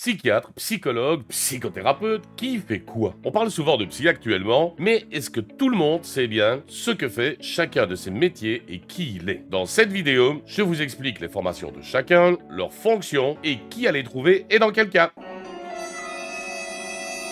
Psychiatre, psychologue, psychothérapeute, qui fait quoi? On parle souvent de psy actuellement, mais est-ce que tout le monde sait bien ce que fait chacun de ces métiers et qui il est? Dans cette vidéo, je vous explique les formations de chacun, leurs fonctions et qui à les trouver et dans quel cas.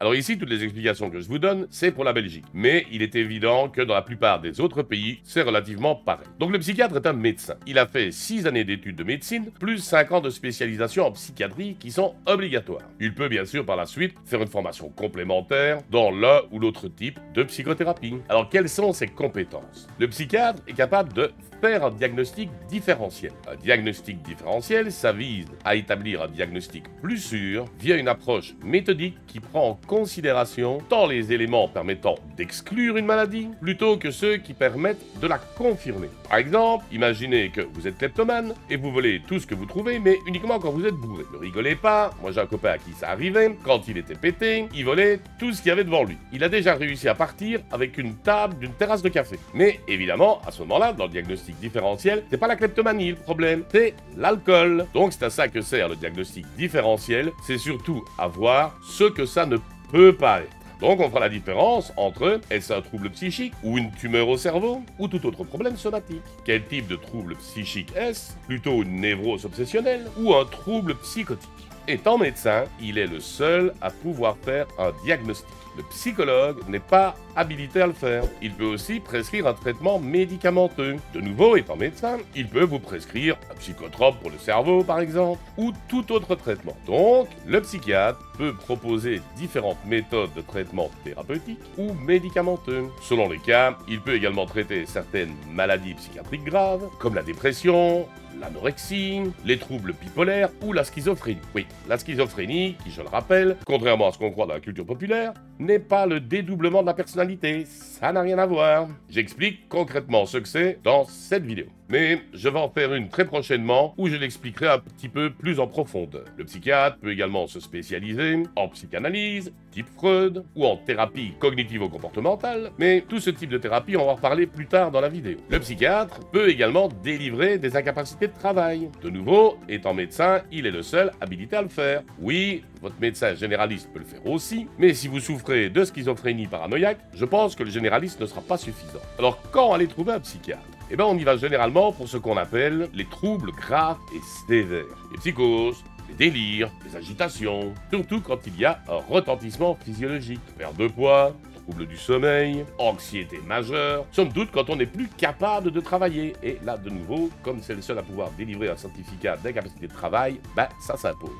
Alors ici, toutes les explications que je vous donne, c'est pour la Belgique. Mais il est évident que dans la plupart des autres pays, c'est relativement pareil. Donc le psychiatre est un médecin. Il a fait 6 années d'études de médecine, plus 5 ans de spécialisation en psychiatrie qui sont obligatoires. Il peut bien sûr par la suite faire une formation complémentaire dans l'un ou l'autre type de psychothérapie. Alors quelles sont ses compétences? Le psychiatre est capable de faire un diagnostic différentiel. Un diagnostic différentiel, ça vise à établir un diagnostic plus sûr via une approche méthodique qui prend en considération tant les éléments permettant d'exclure une maladie plutôt que ceux qui permettent de la confirmer. Par exemple, imaginez que vous êtes kleptomane et vous volez tout ce que vous trouvez, mais uniquement quand vous êtes bourré. Ne rigolez pas, moi j'ai un copain à qui ça arrivait, quand il était pété, il volait tout ce qu'il y avait devant lui. Il a déjà réussi à partir avec une table d'une terrasse de café. Mais évidemment, à ce moment-là, dans le diagnostic différentiel, c'est pas la kleptomanie le problème, c'est l'alcool. Donc c'est à ça que sert le diagnostic différentiel, c'est surtout à voir ce que ça ne peut pas être. Donc on fera la différence entre est-ce un trouble psychique ou une tumeur au cerveau ou tout autre problème somatique. Quel type de trouble psychique est-ce? Plutôt une névrose obsessionnelle ou un trouble psychotique? Étant médecin, il est le seul à pouvoir faire un diagnostic. Le psychologue n'est pas habilité à le faire. Il peut aussi prescrire un traitement médicamenteux. De nouveau, étant médecin, il peut vous prescrire un psychotrope pour le cerveau, par exemple, ou tout autre traitement. Donc, le psychiatre peut proposer différentes méthodes de traitement thérapeutique ou médicamenteux. Selon les cas, il peut également traiter certaines maladies psychiatriques graves, comme la dépression, l'anorexie, les troubles bipolaires ou la schizophrénie. Oui, la schizophrénie, qui, je le rappelle, contrairement à ce qu'on croit dans la culture populaire, n'est pas le dédoublement de la personnalité, ça n'a rien à voir. J'explique concrètement ce que c'est dans cette vidéo. Mais je vais en faire une très prochainement où je l'expliquerai un petit peu plus en profondeur. Le psychiatre peut également se spécialiser en psychanalyse, type Freud, ou en thérapie cognitivo-comportementale, mais tout ce type de thérapie, on va en reparler plus tard dans la vidéo. Le psychiatre peut également délivrer des incapacités de travail. De nouveau, étant médecin, il est le seul habilité à le faire. Oui, votre médecin généraliste peut le faire aussi, mais si vous souffrez de schizophrénie paranoïaque, je pense que le généraliste ne sera pas suffisant. Alors quand aller trouver un psychiatre? Eh bien, on y va généralement pour ce qu'on appelle les troubles graves et sévères. Les psychoses, les délires, les agitations, surtout quand il y a un retentissement physiologique. Perte de poids, troubles du sommeil, anxiété majeure, somme toute quand on n'est plus capable de travailler. Et là, de nouveau, comme c'est le seul à pouvoir délivrer un certificat d'incapacité de travail, ça s'impose.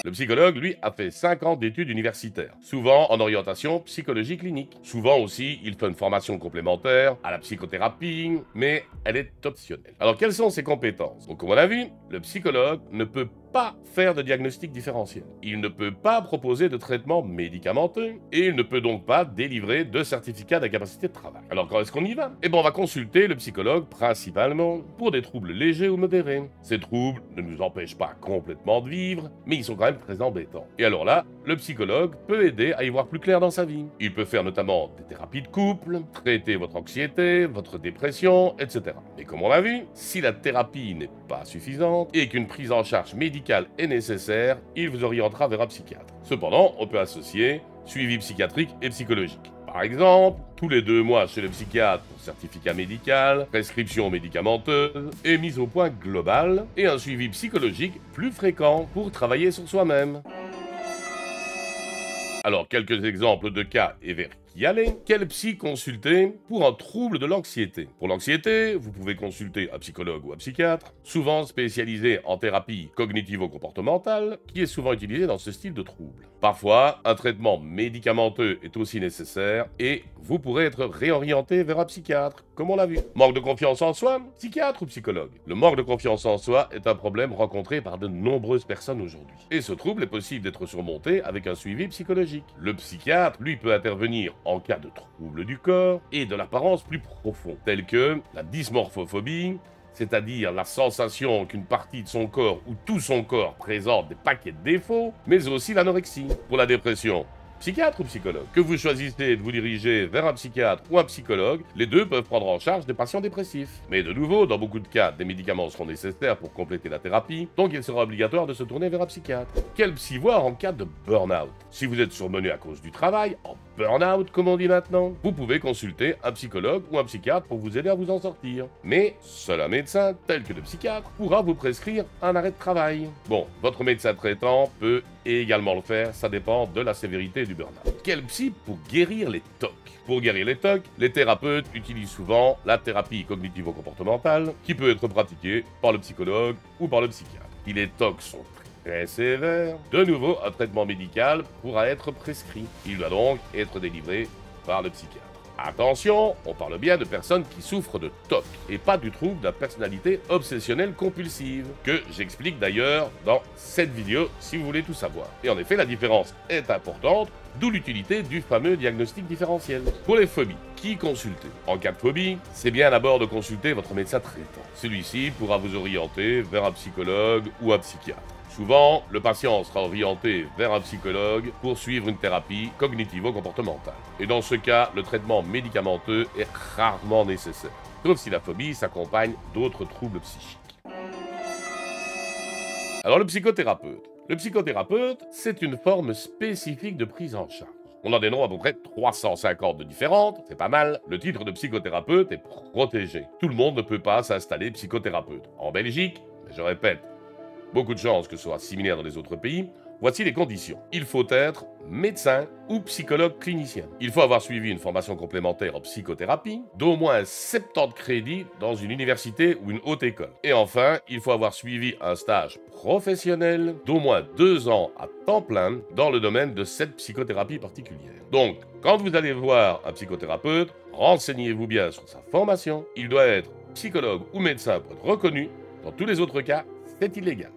Le psychologue, lui, a fait 5 ans d'études universitaires, souvent en orientation psychologie clinique. Souvent aussi, il fait une formation complémentaire à la psychothérapie, mais elle est optionnelle. Alors, quelles sont ses compétences? Donc, comme on a vu, le psychologue ne peut pas faire de diagnostic différentiel. Il ne peut pas proposer de traitement médicamenteux et il ne peut donc pas délivrer de certificat d'incapacité de travail. Alors quand est-ce qu'on y va? Eh bien on va consulter le psychologue principalement pour des troubles légers ou modérés. Ces troubles ne nous empêchent pas complètement de vivre, mais ils sont quand même très embêtants. Et alors là, le psychologue peut aider à y voir plus clair dans sa vie. Il peut faire notamment des thérapies de couple, traiter votre anxiété, votre dépression, etc. Mais comme on l'a vu, si la thérapie n'est pas suffisante et qu'une prise en charge médicale est nécessaire, il vous orientera vers un psychiatre. Cependant, on peut associer suivi psychiatrique et psychologique. Par exemple, tous les 2 mois chez le psychiatre pour certificat médical, prescription médicamenteuse et mise au point globale, et un suivi psychologique plus fréquent pour travailler sur soi-même. Alors, quelques exemples de cas et vers qui aller. Quel psy consulter pour un trouble de l'anxiété? Pour l'anxiété, vous pouvez consulter un psychologue ou un psychiatre, souvent spécialisé en thérapie cognitivo-comportementale, qui est souvent utilisé dans ce style de trouble. Parfois, un traitement médicamenteux est aussi nécessaire et vous pourrez être réorienté vers un psychiatre, comme on l'a vu. Manque de confiance en soi, psychiatre ou psychologue? Le manque de confiance en soi est un problème rencontré par de nombreuses personnes aujourd'hui. Et ce trouble est possible d'être surmonté avec un suivi psychologique. Le psychiatre, lui, peut intervenir en cas de troubles du corps et de l'apparence plus profond, tels que la dysmorphophobie, c'est-à-dire la sensation qu'une partie de son corps ou tout son corps présente des paquets de défauts, mais aussi l'anorexie. Pour la dépression, psychiatre ou psychologue. Que vous choisissez de vous diriger vers un psychiatre ou un psychologue, les deux peuvent prendre en charge des patients dépressifs. Mais de nouveau, dans beaucoup de cas, des médicaments seront nécessaires pour compléter la thérapie, donc il sera obligatoire de se tourner vers un psychiatre. Quel psy voir en cas de burn-out? Si vous êtes surmené à cause du travail, en burn-out comme on dit maintenant, vous pouvez consulter un psychologue ou un psychiatre pour vous aider à vous en sortir. Mais seul un médecin, tel que le psychiatre, pourra vous prescrire un arrêt de travail. Bon, votre médecin traitant peut également le faire, ça dépend de la sévérité du burn-out. Quel psy pour guérir les TOC? Pour guérir les TOC, les thérapeutes utilisent souvent la thérapie cognitivo-comportementale qui peut être pratiquée par le psychologue ou par le psychiatre. Si les TOC sont très sévères, de nouveau un traitement médical pourra être prescrit. Il doit donc être délivré par le psychiatre. Attention, on parle bien de personnes qui souffrent de TOC et pas du trouble de la personnalité obsessionnelle compulsive, que j'explique d'ailleurs dans cette vidéo si vous voulez tout savoir. Et en effet, la différence est importante, d'où l'utilité du fameux diagnostic différentiel. Pour les phobies, qui consulter? En cas de phobie, c'est bien d'abord de consulter votre médecin traitant. Celui-ci pourra vous orienter vers un psychologue ou un psychiatre. Souvent, le patient sera orienté vers un psychologue pour suivre une thérapie cognitivo-comportementale. Et dans ce cas, le traitement médicamenteux est rarement nécessaire, sauf si la phobie s'accompagne d'autres troubles psychiques. Alors le psychothérapeute. Le psychothérapeute, c'est une forme spécifique de prise en charge. On en dénombre à peu près 350 de différentes, c'est pas mal. Le titre de psychothérapeute est protégé. Tout le monde ne peut pas s'installer psychothérapeute. En Belgique, mais je répète, beaucoup de chances que ce soit similaire dans les autres pays. Voici les conditions. Il faut être médecin ou psychologue clinicien. Il faut avoir suivi une formation complémentaire en psychothérapie, d'au moins 70 crédits dans une université ou une haute école. Et enfin, il faut avoir suivi un stage professionnel d'au moins 2 ans à temps plein dans le domaine de cette psychothérapie particulière. Donc, quand vous allez voir un psychothérapeute, renseignez-vous bien sur sa formation. Il doit être psychologue ou médecin pour être reconnu. Dans tous les autres cas, c'est illégal.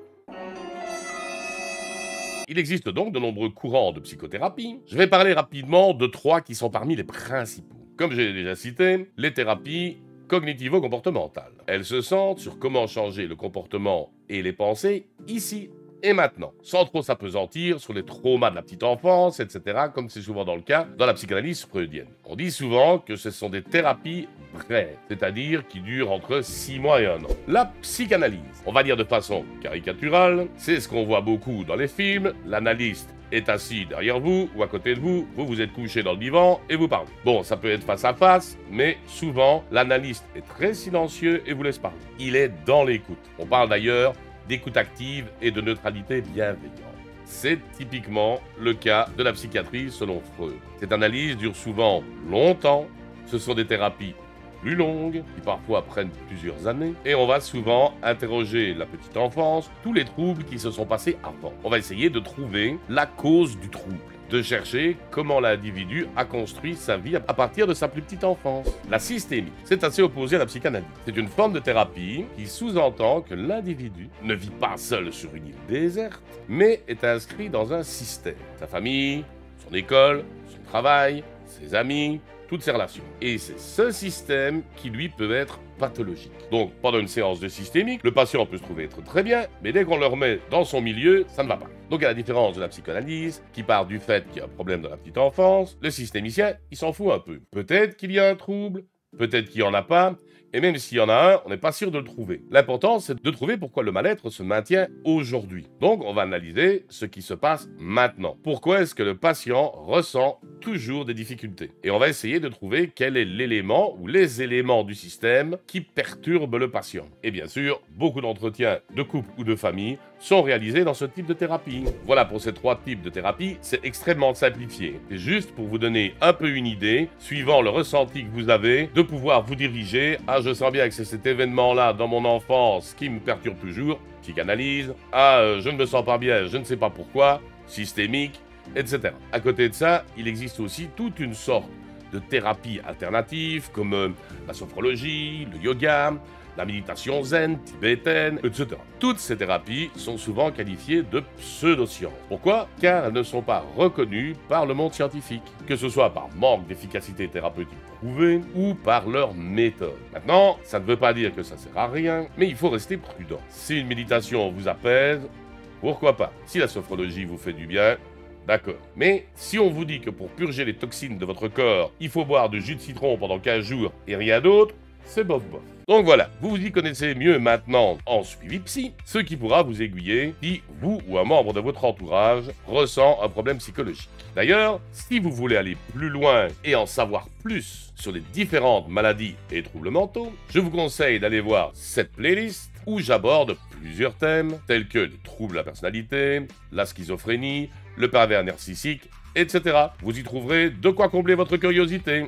Il existe donc de nombreux courants de psychothérapie. Je vais parler rapidement de 3 qui sont parmi les principaux. Comme j'ai déjà cité, les thérapies cognitivo-comportementales. Elles se centrent sur comment changer le comportement et les pensées ici et maintenant, sans trop s'appesantir sur les traumas de la petite enfance, etc., comme c'est souvent dans le cas dans la psychanalyse freudienne. On dit souvent que ce sont des thérapies brèves, c'est-à-dire qui durent entre 6 mois et 1 an. La psychanalyse, on va dire de façon caricaturale, c'est ce qu'on voit beaucoup dans les films, l'analyste est assis derrière vous ou à côté de vous, vous êtes couché dans le divan et vous parlez. Bon, ça peut être face à face, mais souvent, l'analyste est très silencieux et vous laisse parler. Il est dans l'écoute. On parle d'ailleurs d'écoute active et de neutralité bienveillante. C'est typiquement le cas de la psychiatrie selon Freud. Cette analyse dure souvent longtemps, ce sont des thérapies plus longues, qui parfois prennent plusieurs années, et on va souvent interroger la petite enfance, tous les troubles qui se sont passés avant. On va essayer de trouver la cause du trouble, de chercher comment l'individu a construit sa vie à partir de sa plus petite enfance. La systémie, c'est assez opposé à la psychanalyse. C'est une forme de thérapie qui sous-entend que l'individu ne vit pas seul sur une île déserte, mais est inscrit dans un système. Sa famille, son école, son travail, ses amis, toutes ses relations. Et c'est ce système qui, lui, peut être pathologique. Donc, pendant une séance de systémique, le patient peut se trouver être très bien, mais dès qu'on le remet dans son milieu, ça ne va pas. Donc, à la différence de la psychanalyse, qui part du fait qu'il y a un problème dans la petite enfance, le systémicien, il s'en fout un peu. Peut-être qu'il y a un trouble, peut-être qu'il n'y en a pas, et même s'il y en a un, on n'est pas sûr de le trouver. L'important, c'est de trouver pourquoi le mal-être se maintient aujourd'hui. Donc, on va analyser ce qui se passe maintenant. Pourquoi est-ce que le patient ressent toujours des difficultés? Et on va essayer de trouver quel est l'élément ou les éléments du système qui perturbent le patient. Et bien sûr, beaucoup d'entretiens de couple ou de famille sont réalisés dans ce type de thérapie. Voilà pour ces 3 types de thérapie, c'est extrêmement simplifié. C'est juste pour vous donner un peu une idée, suivant le ressenti que vous avez, de pouvoir vous diriger à je sens bien que c'est cet événement-là dans mon enfance qui me perturbe toujours, psychanalyse, je ne me sens pas bien, je ne sais pas pourquoi, systémique, etc. À côté de ça, il existe aussi toute une sorte de thérapie alternative comme la sophrologie, le yoga, la méditation zen, tibétaine, etc. Toutes ces thérapies sont souvent qualifiées de pseudosciences. Pourquoi? Car elles ne sont pas reconnues par le monde scientifique, que ce soit par manque d'efficacité thérapeutique prouvée ou par leur méthode. Maintenant, ça ne veut pas dire que ça sert à rien, mais il faut rester prudent. Si une méditation vous apaise, pourquoi pas? Si la sophrologie vous fait du bien, D'accord. Mais si on vous dit que pour purger les toxines de votre corps, il faut boire du jus de citron pendant 15 jours et rien d'autre, c'est bof bof. Donc voilà, vous vous y connaissez mieux maintenant en suivi psy, ce qui pourra vous aiguiller si vous ou un membre de votre entourage ressent un problème psychologique. D'ailleurs, si vous voulez aller plus loin et en savoir plus sur les différentes maladies et troubles mentaux, je vous conseille d'aller voir cette playlist où j'aborde plusieurs thèmes tels que les troubles de la personnalité, la schizophrénie, le pervers narcissique, etc. Vous y trouverez de quoi combler votre curiosité.